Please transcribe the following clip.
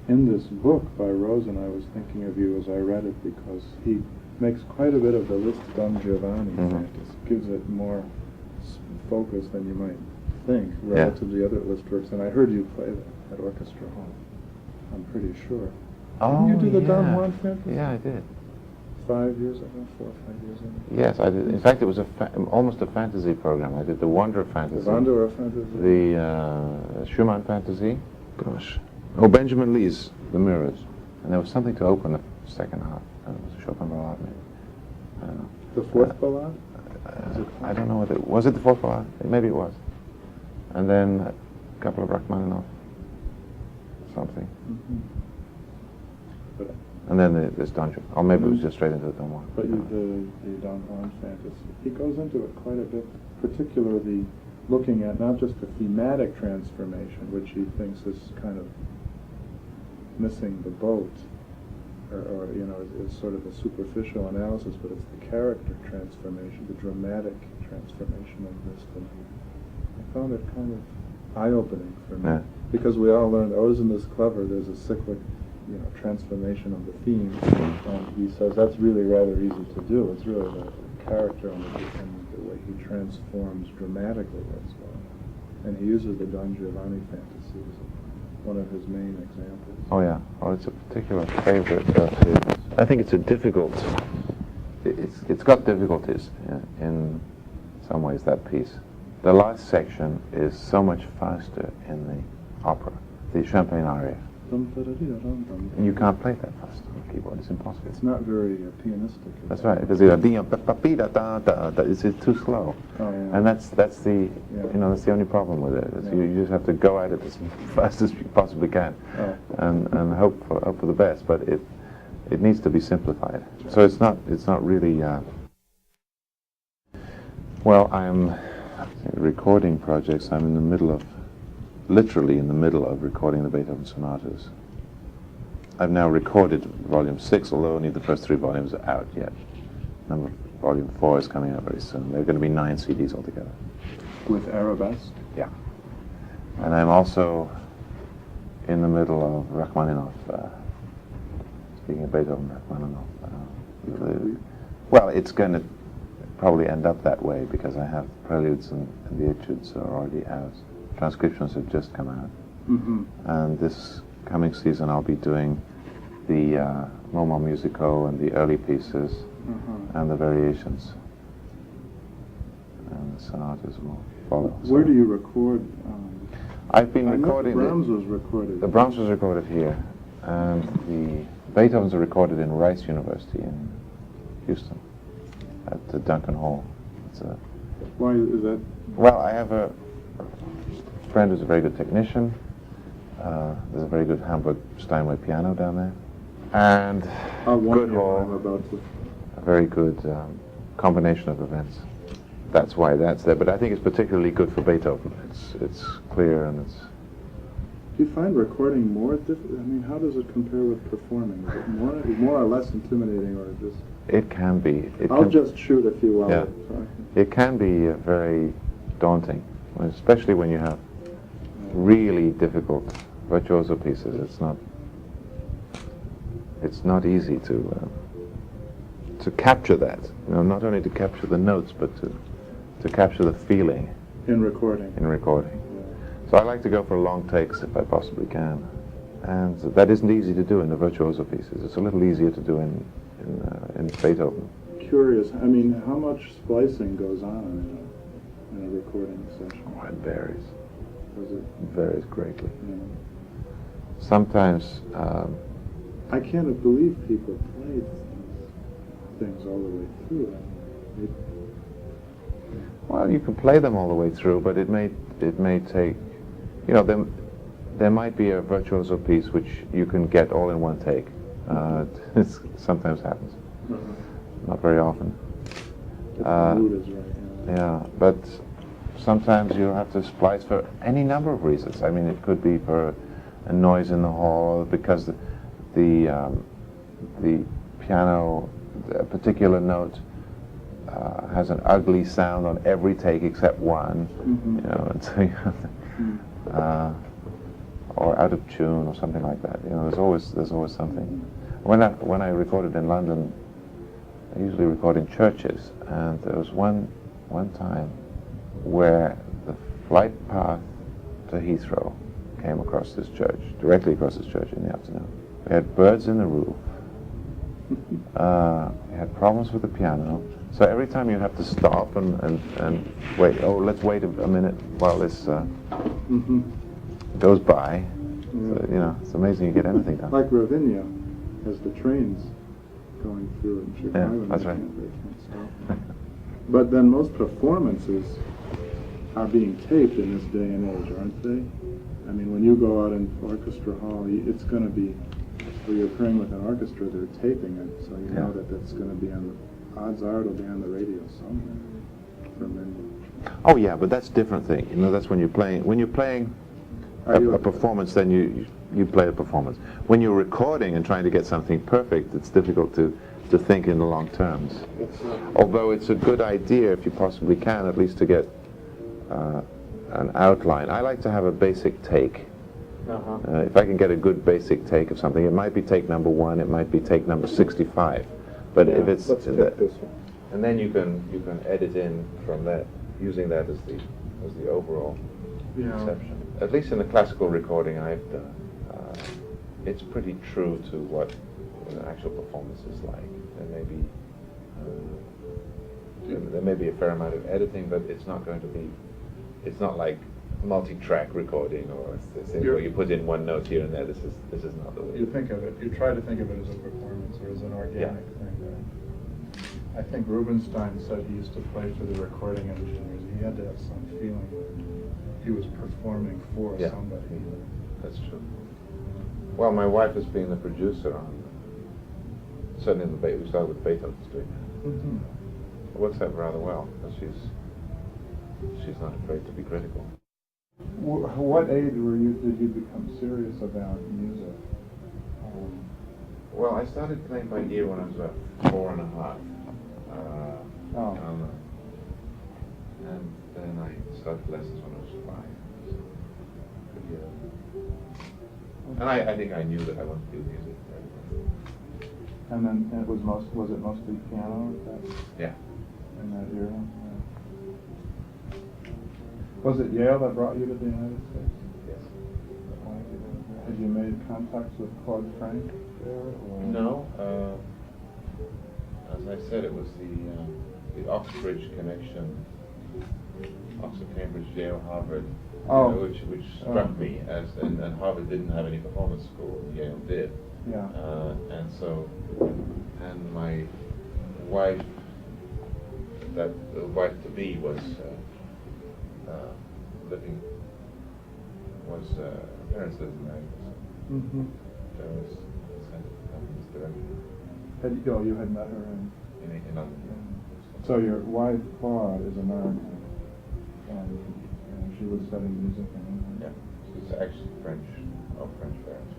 in this book by Rosen, I was thinking of you as I read it because he makes quite a bit of the Liszt Don Giovanni fantasy, gives it more focus than you might think relative to the other Liszt works. And I heard you play that at Orchestra Hall, I'm pretty sure. Oh, Didn't you do the Don Juan fantasy? Yeah, I did. 5 years ago, 4 or 5 years ago? Yes, I did. In fact, it was almost a fantasy program. I did the Wonder fantasy. The Wonder fantasy? The Schumann fantasy. Gosh. Oh, Benjamin Lee's The Mirrors. And there was something to open the second half. It was a Chopin ballade, maybe. I don't know. The fourth ballade? I don't know whether... Was it the fourth ballade? Maybe it was. And then a couple of Rachmaninoff. Something. And then this Don Juan. Or maybe it was just straight into the Don Juan. But the Don Juan fantasy, he goes into it quite a bit, particularly looking at not just the thematic transformation, which he thinks is kind of missing the boat, or you know, is sort of a superficial analysis, but it's the character transformation, the dramatic transformation of this. And I found it kind of eye-opening for me, because we all learned, oh, isn't this clever? There's a cyclic, you know, transformation of the theme, and he says that's really rather easy to do. It's really the character and the way he transforms dramatically that's well. And he uses the Don Giovanni fantasy as one of his main examples. Oh yeah, well it's a particular favorite. I think it's a difficult. It's got difficulties in some ways. That piece, the last section is so much faster in the opera, the Champagne aria. And you can't play that fast on the keyboard. It's impossible. It's not very pianistic. That's right. Because it's too slow. Oh, yeah. And that's the you know, that's the only problem with it. You just have to go at it as fast as you possibly can, and hope for the best. But it needs to be simplified. So it's not really. Well, I'm recording projects. I'm in the middle of. Literally in the middle of recording the Beethoven sonatas. I've now recorded volume 6, although only the first 3 volumes are out yet. Volume 4 is coming out very soon. There are going to be 9 CDs altogether. With Arabesque? Yeah. And I'm also in the middle of Rachmaninoff. Speaking of Beethoven, Rachmaninoff. Well, it's going to probably end up that way because I have preludes and the etudes are already out. Transcriptions have just come out. And this coming season I'll be doing the Moments Musicaux and the early pieces and the variations. And the sonatas will follow. Where do you record? I've been recording... The Brahms was recorded. The Brahms was recorded here. And the Beethovens are recorded in Rice University in Houston at the Duncan Hall. Why is that? Well, I have a friend who's a very good technician. There's a very good Hamburg Steinway piano down there, and good hall. A very good combination of events. That's why that's there. But I think it's particularly good for Beethoven. It's clear and it's. Do you find recording more difficult? I mean, how does it compare with performing? Is it more or less intimidating, or just? It can be. I'll just shoot if you will. Yeah. It can be very daunting, especially when you have really difficult virtuoso pieces. It's not easy to capture that. You know, not only to capture the notes, but to capture the feeling in recording. Yeah. So I like to go for long takes if I possibly can, and that isn't easy to do in the virtuoso pieces. It's a little easier to do in Beethoven. Curious. I mean, how much splicing goes on in a recording session? Oh, it varies. Does it? Varies greatly. Yeah. Sometimes. I can't believe people play things all the way through. Well, you can play them all the way through, but it may take. You know, there might be a virtuoso piece which you can get all in one take. It sometimes happens. Not very often. If the mood is right. Yeah, but sometimes you have to splice for any number of reasons. I mean, it could be for a noise in the hall, or because the piano, a particular note has an ugly sound on every take except one. You know, and so you have to, or out of tune or something like that. You know, there's always something. When I recorded in London, I usually record in churches, and there was one time where the flight path to Heathrow came across this church, directly across this church in the afternoon. We had birds in the roof. We had problems with the piano. So every time you have to stop and wait, oh, let's wait a minute while this goes by. Yeah. So, you know, it's amazing you get anything done. Like Ravinia has the trains going through in Chicago. Yeah, that's right. They can't stop. But then most performances are being taped in this day and age, aren't they? I mean, when you go out in Orchestra Hall, it's going to be, where you're playing with an orchestra, they're taping it, so you know that that's going to be on the, odds are it'll be on the radio somewhere. Oh yeah, but that's a different thing. You know, that's when you're playing. When you're playing a performance, then you play a performance. When you're recording and trying to get something perfect, it's difficult to think in the long terms. Although it's a good idea, if you possibly can, at least to get an outline. I like to have a basic take. If I can get a good basic take of something, it might be take number 1, it might be take number 65. But if it's let's take this one. and then you can edit in from that, using that as the overall conception. At least in the classical recording I've done, it's pretty true to what an actual performance is like. There may be a fair amount of editing, but it's not going to be. It's not like multi-track recording or the thing where you put in one note here and there. This is not the way. You think of it. You try to think of it as a performance or as an organic thing. Right? I think Rubinstein said he used to play for the recording engineers. He had to have some feeling that he was performing for somebody. That's true. Well, my wife has been the producer on. Certainly, we started with Beethoven's doing that. It works out rather well because she's not afraid to be critical. What age did you become serious about music? Well, I started playing by ear when I was about 4 and a half. And then I started lessons when I was 5. And I think I knew that I wanted to do music. And then was it mostly piano? Yeah. In that era? Yeah. Was it Yale that brought you to the United States? Yes. Had you made contacts with Claude Frank there? Or? No. As I said, it was the Oxbridge connection, Oxford, Cambridge, Yale, Harvard, which struck me as, and Harvard didn't have any performance school, Yale did. Yeah. And so, and my wife, the wife to be was parents lived in America. So there was sent to companies directly. You had met her in London. So your wife, Claude, is American, and she was studying music in England? Yeah. She's actually French, French parents.